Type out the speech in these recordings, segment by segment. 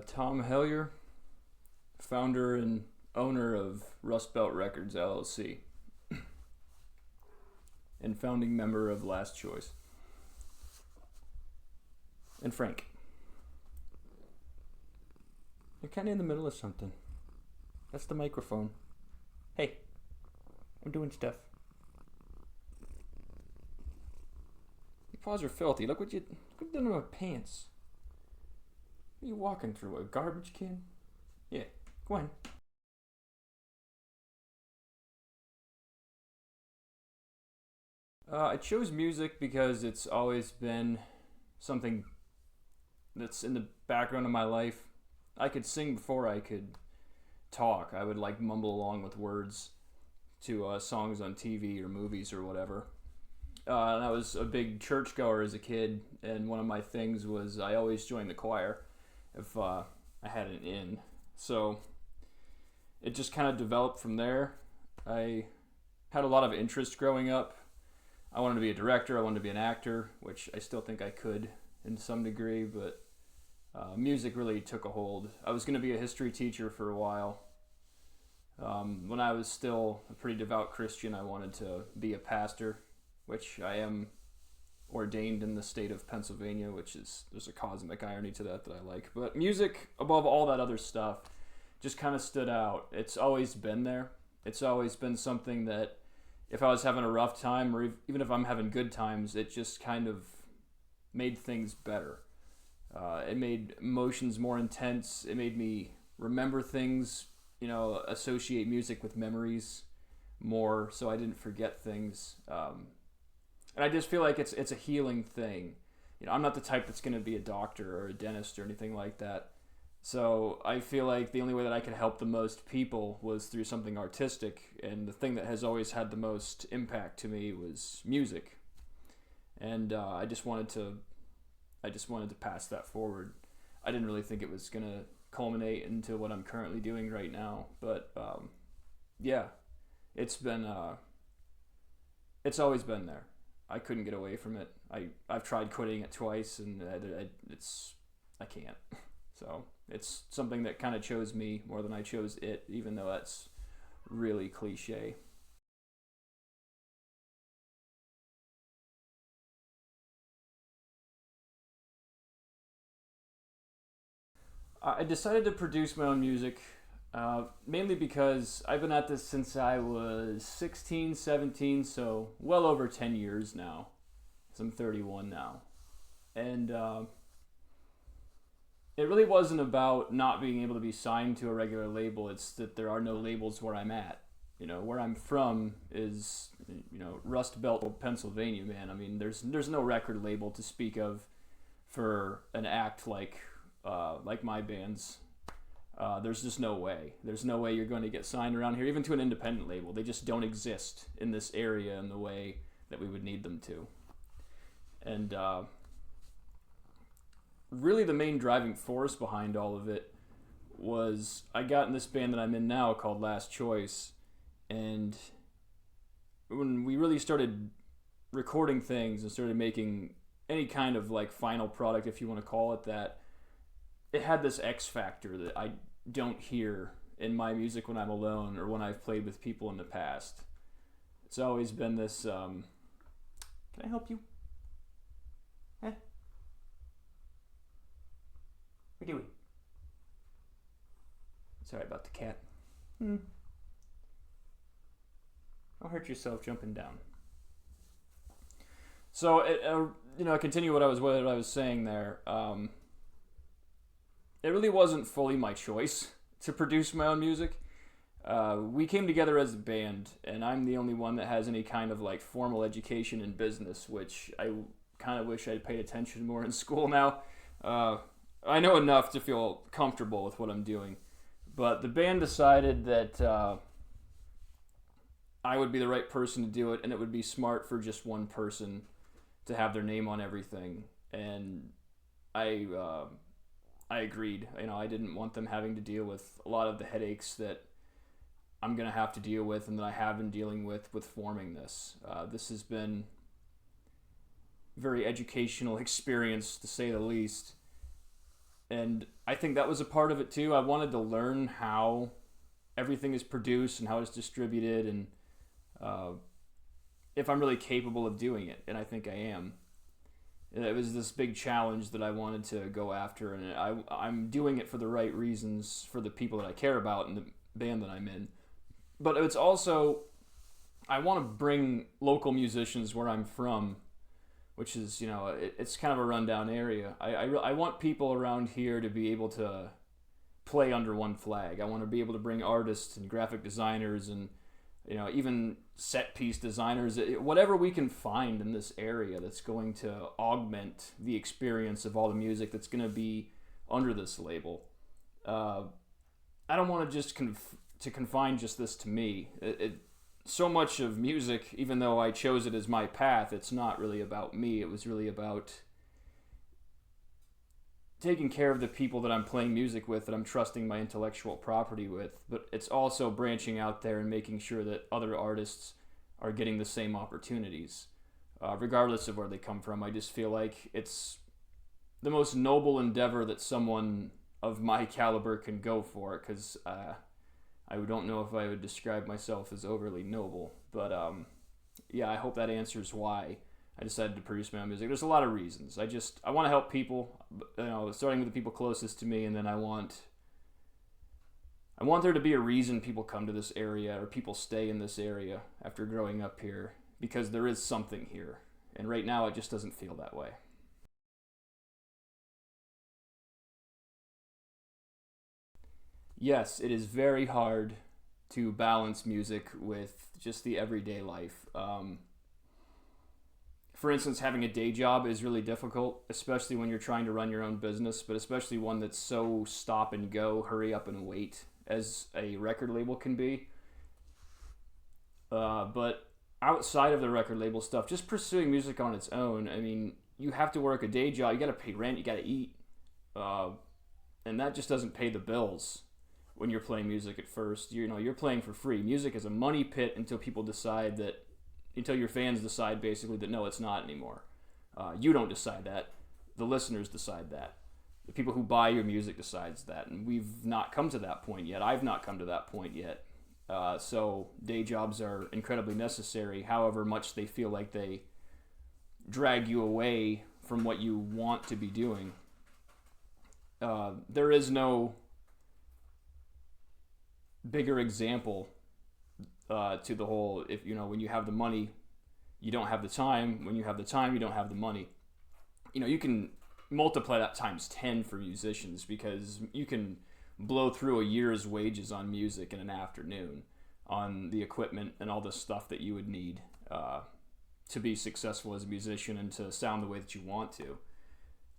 Tom Hellier, founder and owner of Rust Belt Records LLC, and founding member of Last Choice. And Frank. You're kind of in the middle of something. That's the microphone. Hey, I'm doing stuff. Your paws are filthy. Look what you've done to my pants. What are you walking through? A garbage can? Yeah, go on. I chose music because it's always been something that's in the background of my life. I could sing before I could talk. I would like mumble along with words to songs on TV or movies or whatever. And I was a big churchgoer as a kid, and one of my things was I always joined the choir if I had an in. So it just kind of developed from there. I had a lot of interest growing up. I wanted to be a director, I wanted to be an actor, which I still think I could in some degree, but music really took a hold. I was going to be a history teacher for a while. When I was still a pretty devout Christian, I wanted to be a pastor, which I am ordained in the state of Pennsylvania, which is, there's a cosmic irony to that I like. But music, above all that other stuff, just kind of stood out. It's always been there. It's always been something that if I was having a rough time, or even if I'm having good times, it just kind of made things better. It made emotions more intense. It made me remember things, associate music with memories more, so I didn't forget things. And I just feel like it's a healing thing. I'm not the type that's going to be a doctor or a dentist or anything like that. So I feel like the only way that I could help the most people was through something artistic, and the thing that has always had the most impact to me was music. And I just wanted to pass that forward. I didn't really think it was gonna culminate into what I'm currently doing right now, but yeah, it's always been there. I couldn't get away from it. I've tried quitting it twice, and I can't. So it's something that kind of chose me more than I chose it, even though that's really cliche. I decided to produce my own music mainly because I've been at this since I was 16, 17, so well over 10 years now. 'Cause I'm 31 now. And it really wasn't about not being able to be signed to a regular label. It's that there are no labels where I'm at. Where I'm from is, Rust Belt, Pennsylvania, man. I mean, there's no record label to speak of for an act like my band's. There's just no way. There's no way you're going to get signed around here, even to an independent label. They just don't exist in this area in the way that we would need them to. And really the main driving force behind all of it was I got in this band that I'm in now called Last Choice, and when we really started recording things and started making any kind of final product, if you want to call it that, it had this X factor that I don't hear in my music when I'm alone or when I've played with people in the past. It's always been this, can I help you? Huh? What are you doing? Sorry about the cat. Don't hurt yourself jumping down. So, continue what I was saying there. It really wasn't fully my choice to produce my own music. We came together as a band, and I'm the only one that has any kind of formal education in business, which I kind of wish I'd paid attention more in school now. I know enough to feel comfortable with what I'm doing, but the band decided that I would be the right person to do it, and it would be smart for just one person to have their name on everything. And I agreed. I didn't want them having to deal with a lot of the headaches that I'm going to have to deal with and that I have been dealing with forming this. This has been a very educational experience, to say the least. And I think that was a part of it too. I wanted to learn how everything is produced and how it's distributed, and uh, if I'm really capable of doing it. And I think I am. It was this big challenge that I wanted to go after, and I'm doing it for the right reasons for the people that I care about and the band that I'm in. But it's also, I want to bring local musicians where I'm from, which is, it's kind of a rundown area. I want people around here to be able to play under one flag. I want to be able to bring artists and graphic designers and even set piece designers, whatever we can find in this area that's going to augment the experience of all the music that's going to be under this label. I don't want to just confine just this to me. So much of music, even though I chose it as my path, it's not really about me. It was really about taking care of the people that I'm playing music with, that I'm trusting my intellectual property with, but it's also branching out there and making sure that other artists are getting the same opportunities, regardless of where they come from. I just feel like it's the most noble endeavor that someone of my caliber can go for, because I don't know if I would describe myself as overly noble, but yeah, I hope that answers why I decided to produce my own music. There's a lot of reasons. I want to help people, starting with the people closest to me, and then I want there to be a reason people come to this area or people stay in this area after growing up here, because there is something here. And right now it just doesn't feel that way. Yes, it is very hard to balance music with just the everyday life. For instance, having a day job is really difficult, especially when you're trying to run your own business, but especially one that's so stop and go, hurry up and wait, as a record label can be. But outside of the record label stuff, just pursuing music on its own, I mean, you have to work a day job, you gotta pay rent, you gotta eat, uh, and that just doesn't pay the bills when you're playing music at first. You're playing for free. Music is a money pit until your fans decide basically that no, it's not anymore. You don't decide that. The listeners decide that. The people who buy your music decides that, and we've not come to that point yet. I've not come to that point yet. So day jobs are incredibly necessary, however much they feel like they drag you away from what you want to be doing. There is no bigger example to the whole, if when you have the money, you don't have the time. When you have the time, you don't have the money. You can multiply that times 10 for musicians, because you can blow through a year's wages on music in an afternoon, on the equipment and all the stuff that you would need to be successful as a musician and to sound the way that you want to.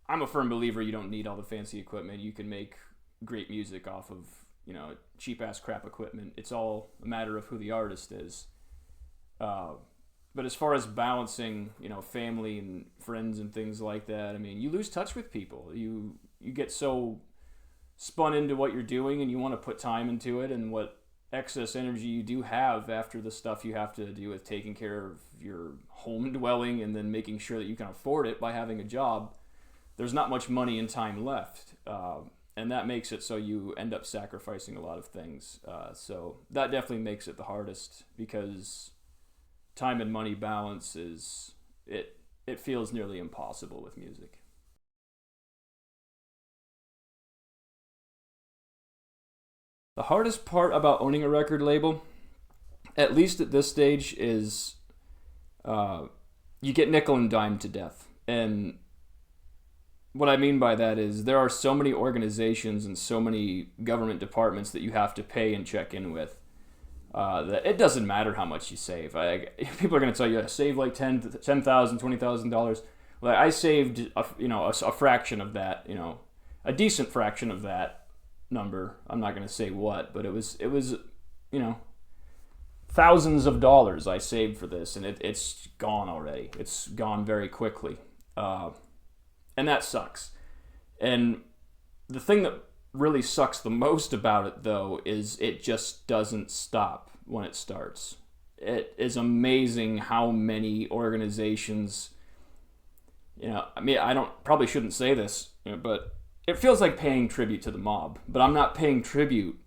I'm a firm believer you don't need all the fancy equipment. You can make great music off of cheap ass crap equipment. It's all a matter of who the artist is. But as far as balancing, family and friends and things like that, I mean, you lose touch with people. You get so spun into what you're doing, and you want to put time into it, and what excess energy you do have after the stuff you have to do with taking care of your home dwelling and then making sure that you can afford it by having a job. There's not much money and time left. And that makes it so you end up sacrificing a lot of things. So that definitely makes it the hardest, because time and money balance it feels nearly impossible with music. The hardest part about owning a record label, at least at this stage, is you get nickel and dime to death. And what I mean by that is there are so many organizations and so many government departments that you have to pay and check in with, that it doesn't matter how much you save. People are going to tell you, save like $10,000, $20,000. Well, I saved a fraction of that, a decent fraction of that number. I'm not going to say what, but it was thousands of dollars I saved for this, and it's gone already. It's gone very quickly. And that sucks. And the thing that really sucks the most about it, though, is it just doesn't stop when it starts. It is amazing how many organizations, I mean, probably shouldn't say this, but it feels like paying tribute to the mob, but I'm not paying tribute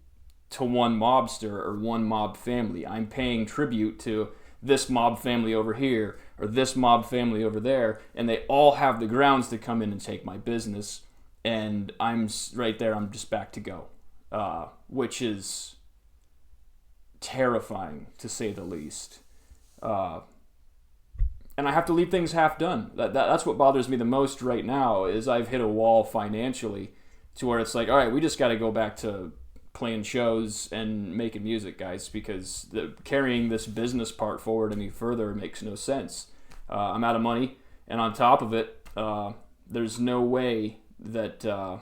to one mobster or one mob family. I'm paying tribute to this mob family over here or this mob family over there, and they all have the grounds to come in and take my business, and I'm right there. I'm just back to go, which is terrifying to say the least. And I have to leave things half done. That's what bothers me the most right now is I've hit a wall financially to where it's like, all right, we just got to go back to playing shows and making music, guys, because carrying this business part forward any further makes no sense. I'm out of money, and on top of it, there's no way that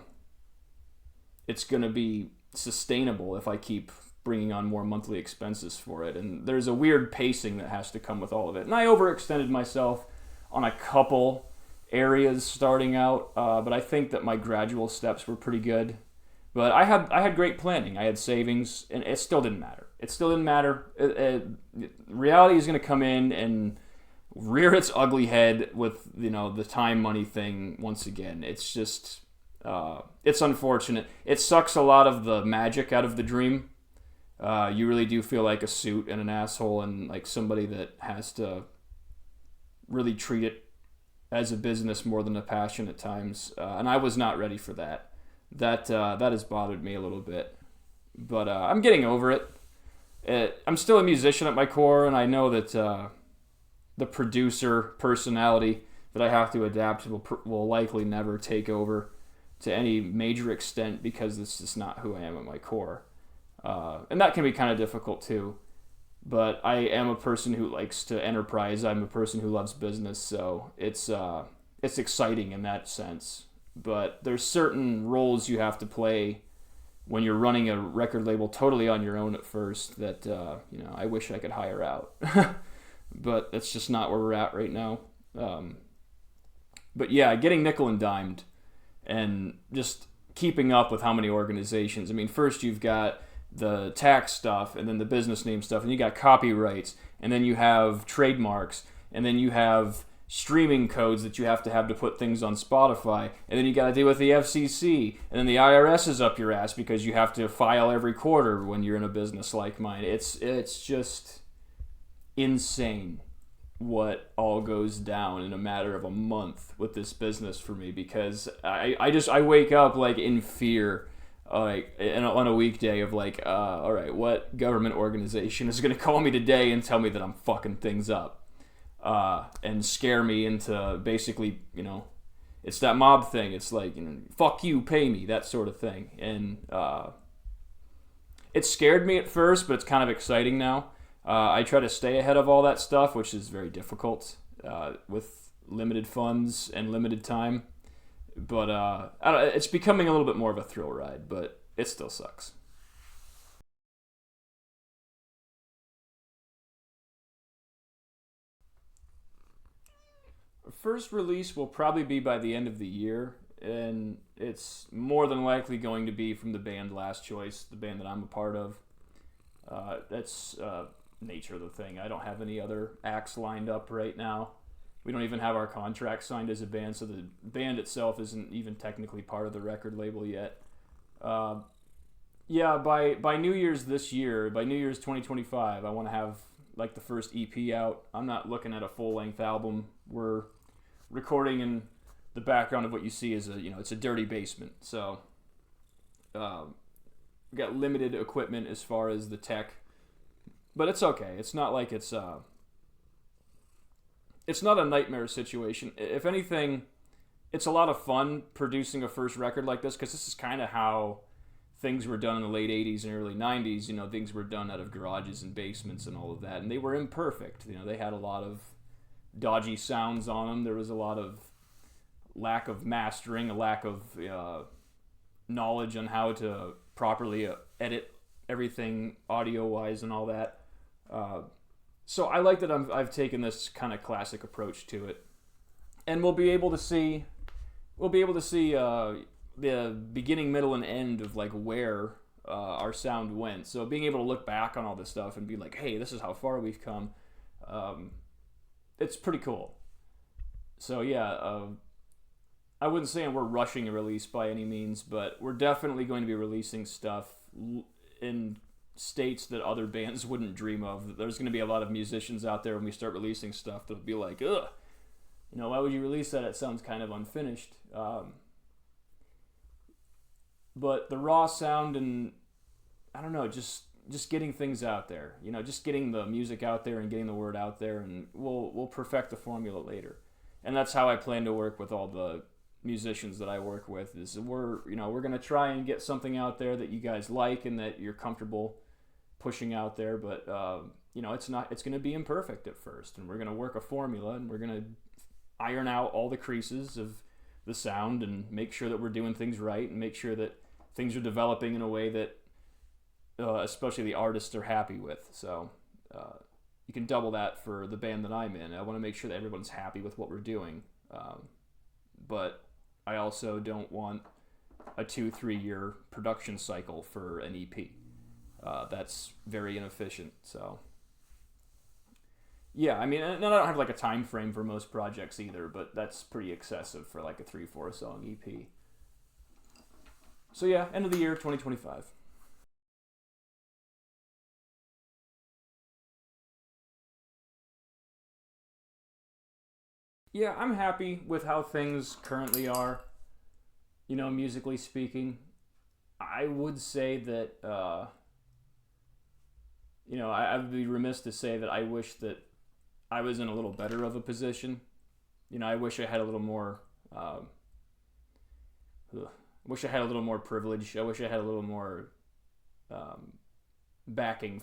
it's going to be sustainable if I keep bringing on more monthly expenses for it. And there's a weird pacing that has to come with all of it. And I overextended myself on a couple areas starting out, but I think that my gradual steps were pretty good. But I had great planning. I had savings, and it still didn't matter. It still didn't matter. Reality is going to come in and rear its ugly head with the time money thing once again. It's just it's unfortunate. It sucks a lot of the magic out of the dream. You really do feel like a suit and an asshole and like somebody that has to really treat it as a business more than a passion at times. And I was not ready for that. That has bothered me a little bit. But I'm getting over it. I'm still a musician at my core, and I know that the producer personality that I have to adapt will likely never take over to any major extent because this is not who I am at my core. And that can be kind of difficult too. But I am a person who likes to enterprise. I'm a person who loves business, so it's exciting in that sense. But there's certain roles you have to play when you're running a record label totally on your own at first that I wish I could hire out. But that's just not where we're at right now. But yeah, getting nickel and dimed and just keeping up with how many organizations. I mean, first you've got the tax stuff and then the business name stuff, and you got copyrights, and then you have trademarks, and then you have streaming codes that you have to put things on Spotify, and then you got to deal with the FCC, and then the IRS is up your ass because you have to file every quarter when you're in a business like mine. It's just insane what all goes down in a matter of a month with this business for me, because I wake up like in fear, like on a weekday of like, all right, what government organization is going to call me today and tell me that I'm fucking things up, and scare me into basically, it's that mob thing. It's like, fuck you, pay me, that sort of thing. And it scared me at first, but it's kind of exciting now. I try to stay ahead of all that stuff, which is very difficult with limited funds and limited time. But it's becoming a little bit more of a thrill ride, but it still sucks. First release will probably be by the end of the year, and it's more than likely going to be from the band Last Choice, the band that I'm a part of. That's nature of the thing. I don't have any other acts lined up right now. We don't even have our contract signed as a band, so the band itself isn't even technically part of the record label yet. Yeah, by New Year's this year, by New Year's 2025, I want to have like the first EP out. I'm not looking at a full-length album. We're recording in the background of what you see is it's a dirty basement. So we got limited equipment as far as the tech, but it's okay. It's not like it's not a nightmare situation. If anything, it's a lot of fun producing a first record like this, because this is kind of how things were done in the late 80s and early 90s. Things were done out of garages and basements and all of that, and they were imperfect. They had a lot of dodgy sounds on them. There was a lot of lack of mastering, a lack of knowledge on how to properly edit everything audio-wise and all that. So I like that I've taken this kind of classic approach to it, and we'll be able to see the beginning, middle, and end of like where our sound went. So being able to look back on all this stuff and be like, hey, this is how far we've come. It's pretty cool. So yeah, I wouldn't say we're rushing a release by any means, but we're definitely going to be releasing stuff in states that other bands wouldn't dream of. There's going to be a lot of musicians out there when we start releasing stuff that'll be like, ugh, why would you release that? It sounds kind of unfinished. But the raw sound and, I don't know, just getting things out there, just getting the music out there and getting the word out there, and we'll perfect the formula later. And that's how I plan to work with all the musicians that I work with. Is we're going to try and get something out there that you guys like and that you're comfortable pushing out there. But it's going to be imperfect at first, and we're going to work a formula, and we're going to iron out all the creases of the sound and make sure that we're doing things right and make sure that things are developing in a way that especially the artists are happy with. So you can double that for the band that I'm in. I want to make sure that everyone's happy with what we're doing. But I also don't want a 2-3 year production cycle for an EP. That's very inefficient. So yeah, I mean, and I don't have like a time frame for most projects either, but that's pretty excessive for like a 3-4 song EP. So yeah, end of the year 2025. Yeah, I'm happy with how things currently are, musically speaking. I would say that, I would be remiss to say that I wish that I was in a little better of a position. I wish I had a little more, privilege. I wish I had a little more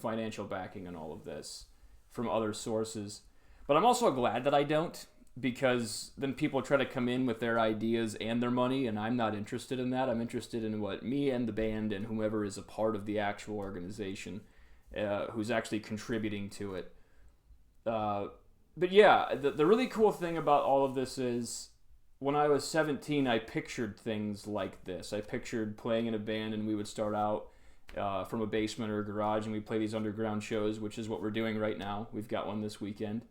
financial backing in all of this from other sources. But I'm also glad that I don't, because then people try to come in with their ideas and their money, and I'm not interested in that. I'm interested in what me and the band and whomever is a part of the actual organization who's actually contributing to it. But yeah, the really cool thing about all of this is when I was 17, I pictured things like this. I pictured playing in a band, and we would start out from a basement or a garage, and we play these underground shows, which is what we're doing right now. We've got one this weekend.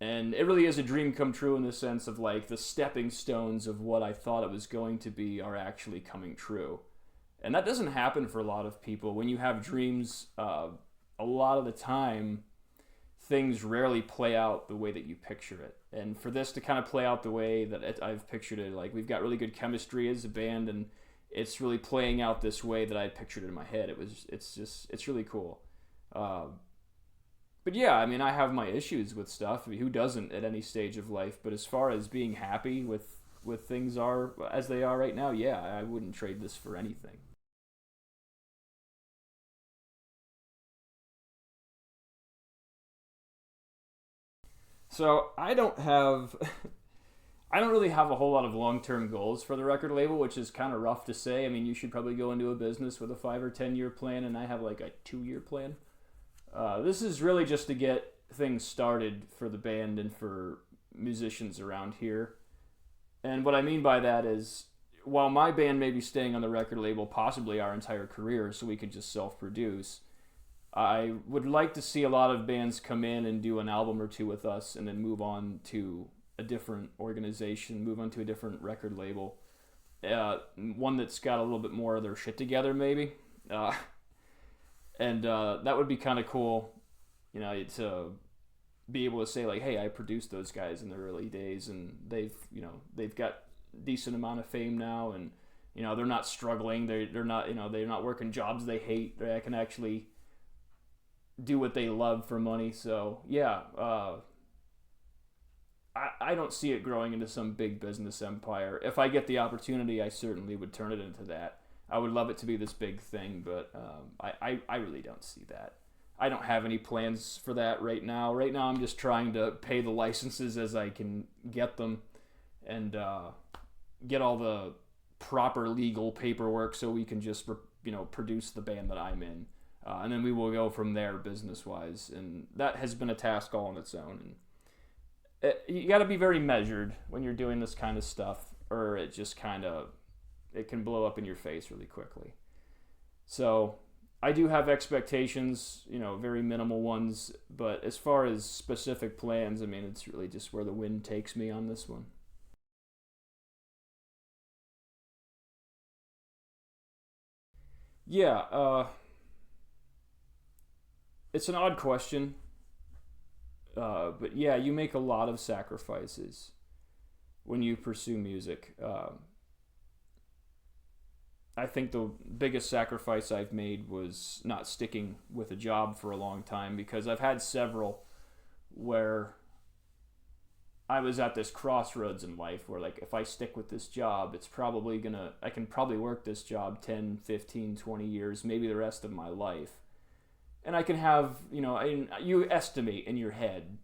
And it really is a dream come true in the sense of like the stepping stones of what I thought it was going to be are actually coming true. And that doesn't happen for a lot of people. When you have dreams, a lot of the time, things rarely play out the way that you picture it. And for this to kind of play out the way that I've pictured it, like we've got really good chemistry as a band, and it's really playing out this way that I pictured it in my head. It's really cool. But yeah, I mean, I have my issues with stuff. I mean, who doesn't at any stage of life? But as far as being happy with things are as they are right now, yeah, I wouldn't trade this for anything. So I don't really have a whole lot of long-term goals for the record label, which is kind of rough to say. I mean, you should probably go into a business with a 5 or 10 year plan, and I have like a 2 year plan. This is really just to get things started for the band and for musicians around here. And what I mean by that is, while my band may be staying on the record label possibly our entire career so we could just self-produce, I would like to see a lot of bands come in and do an album or two with us and then move on to a different organization, move on to a different record label. One that's got a little bit more of their shit together maybe. And that would be kind of cool, to be able to say like, hey, I produced those guys in the early days, and they've got decent amount of fame now, and they're not struggling, they're not working jobs they hate. They can actually do what they love for money. So yeah, I don't see it growing into some big business empire. If I get the opportunity, I certainly would turn it into that. I would love it to be this big thing, but I really don't see that. I don't have any plans for that right now. Right now, I'm just trying to pay the licenses as I can get them, and get all the proper legal paperwork so we can just produce the band that I'm in, and then we will go from there business wise. And that has been a task all on its own. And you got to be very measured when you're doing this kind of stuff, or it just it can blow up in your face really quickly. So I do have expectations, very minimal ones, but as far as specific plans, I mean, it's really just where the wind takes me on this one. Yeah, it's an odd question, but yeah, you make a lot of sacrifices when you pursue music. I think the biggest sacrifice I've made was not sticking with a job for a long time, because I've had several where I was at this crossroads in life where, like, if I stick with this job, I can probably work this job 10, 15, 20 years, maybe the rest of my life. And I can have, you estimate in your head,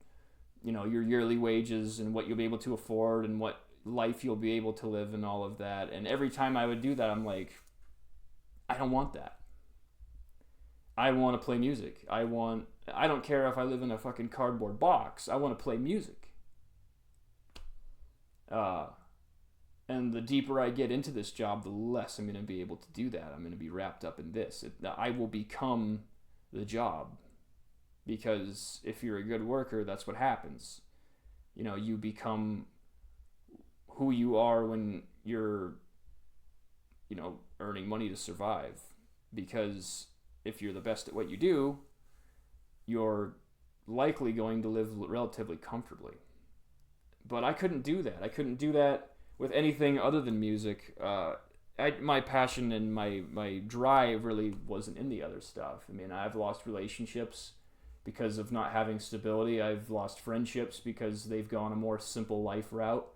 your yearly wages and what you'll be able to afford and what life you'll be able to live and all of that. And every time I would do that, I'm like, I don't want that. I want to play music. I don't care if I live in a fucking cardboard box. I want to play music. Uh, and the deeper I get into this job, the less I'm going to be able to do that. I'm going to be wrapped up in this. I will become the job, because if you're a good worker, that's what happens. You become who you are when you're, earning money to survive. Because if you're the best at what you do, you're likely going to live relatively comfortably. But I couldn't do that. I couldn't do that with anything other than music. My passion and my drive really wasn't in the other stuff. I mean, I've lost relationships because of not having stability. I've lost friendships because they've gone a more simple life route,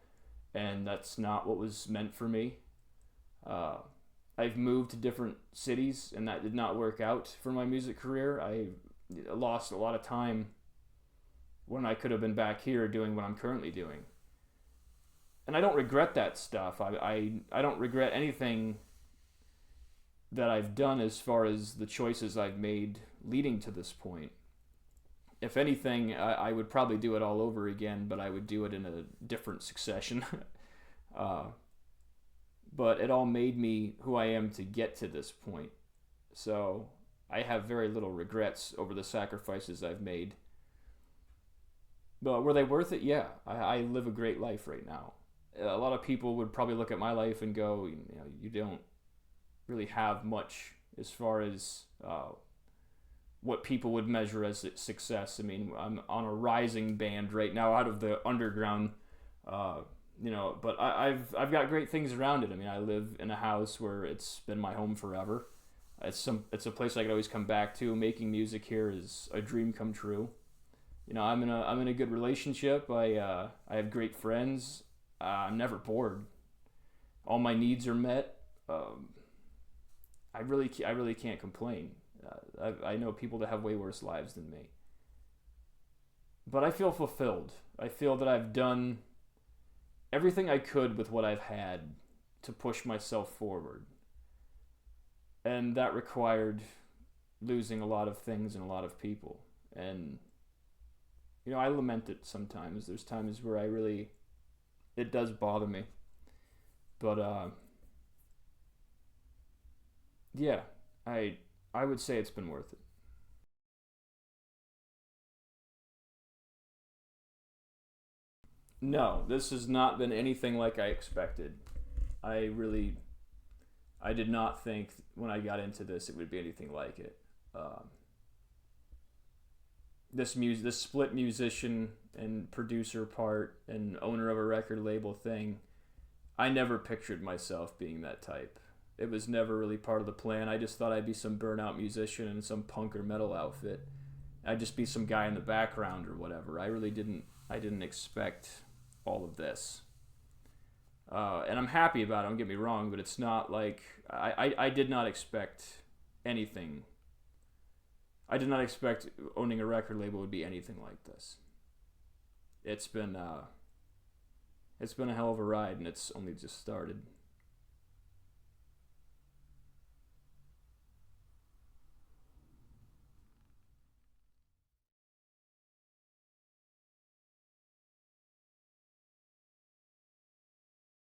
and that's not what was meant for me. I've moved to different cities, and that did not work out for my music career. I lost a lot of time when I could have been back here doing what I'm currently doing. And I don't regret that stuff. I don't regret anything that I've done as far as the choices I've made leading to this point. If anything, I would probably do it all over again, but I would do it in a different succession. But it all made me who I am to get to this point. So I have very little regrets over the sacrifices I've made. But were they worth it? Yeah. I live a great life right now. A lot of people would probably look at my life and go, you don't really have much as far as what people would measure as success. I mean, I'm on a rising band right now out of the underground, but I've got great things around it. I mean, I live in a house where it's been my home forever. It's a place I could always come back to. Making music here is a dream come true. I'm in a good relationship. I have great friends. I'm never bored. All my needs are met. I really can't complain. I know people that have way worse lives than me. But I feel fulfilled. I feel that I've done everything I could with what I've had to push myself forward. And that required losing a lot of things and a lot of people. And I lament it sometimes. There's times where it does bother me. But yeah, I would say it's been worth it. No, this has not been anything like I expected. I really, I did not think when I got into this it would be anything like it. Um, this split musician and producer part and owner of a record label thing, I never pictured myself being that type. It was never really part of the plan. I just thought I'd be some burnout musician in some punk or metal outfit. I'd just be some guy in the background or whatever. I didn't expect all of this. And I'm happy about it, don't get me wrong, but it's not like I did not expect anything. I did not expect owning a record label would be anything like this. It's been it's been a hell of a ride, and it's only just started.